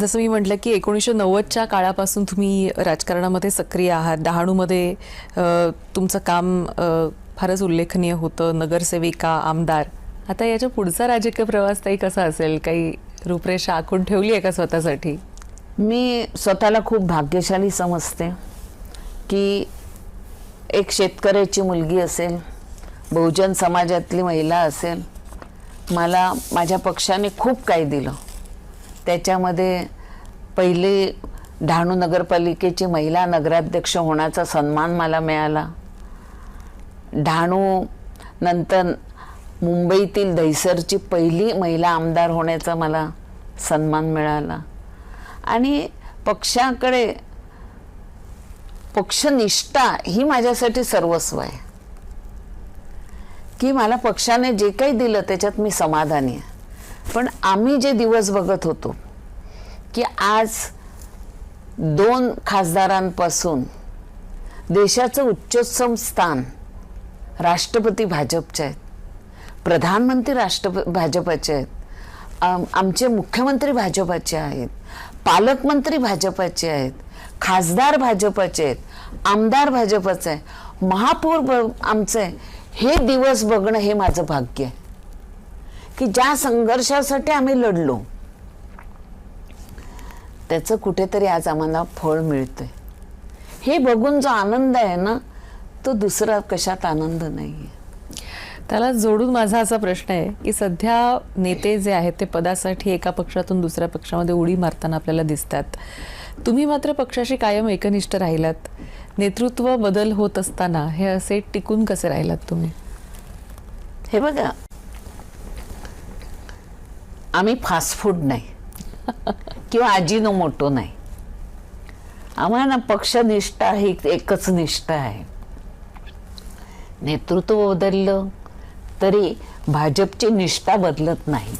जसं मी म्हटलं की 1990च्या काळापासून तुम्ही राजकारणामध्ये सक्रिय आहात. डहाणूमध्ये तुमचं काम फारच उल्लेखनीय होतं. नगरसेविका, आमदार. आता याच्या पुढचा राजकीय प्रवास ताई कसा असेल? काही रूपरेषा आखून ठेवली आहे का स्वतःसाठी? मी स्वतःला खूप भाग्यशाली समजते की एक शेतकऱ्याची मुलगी असेल, बहुजन समाजातली महिला असेल. मला माझ्या पक्षाने खूप काही दिलं. त्याच्यामध्ये पहिली डहाणू नगरपालिकेची महिला नगराध्यक्ष होण्याचा सन्मान मला मिळाला. डहाणू नंतर मुंबईतील दहिसरची पहिली महिला आमदार होण्याचा मला सन्मान मिळाला. आणि पक्षाकडे पक्षनिष्ठा ही माझ्यासाठी सर्वस्व आहे की मला पक्षाने जे काही दिलं त्याच्यात मी समाधानी आहे. पण आम्ही जे दिवस बघत होतो की आज 2 खासदारांपासून देशाचं उच्चोत्तम स्थान राष्ट्रपती भाजपचे आहेत, प्रधानमंत्री भाजपचे आहेत, आमचे मुख्यमंत्री भाजपचे आहेत, पालकमंत्री भाजपचे आहेत, खासदार भाजपचे आहेत, आमदार भाजपचे आहे, महापौर आमचे आहे. हे दिवस बघणं हे माझं भाग्य आहे की ज्या संघर्षासाठी आम्ही लढलो त्याचं कुठेतरी आज आम्हाला फळ मिळतंय. हे बघून जो आनंद आहे ना, तो दुसरा कशात आनंद नाहीये. त्याला जोडून माझा असा प्रश्न आहे की सध्या नेते जे आहेत ते पदासाठी एका पक्षातून दुसऱ्या पक्षामध्ये उडी मारताना आपल्याला दिसतात. तुम्ही मात्र पक्षाशी कायम एकनिष्ठ राहिलात. नेतृत्व बदल होत असताना हे असे टिकून कसे राहिलात तुम्ही? हे बघा, आम्ही फास्ट फूड नाही किंवा अजिनोमोटो नाही. आम्हाला पक्षनिष्ठा ही एकच निष्ठा आहे. नेतृत्व बदललं तरी भाजपची निष्ठा बदलत नाही.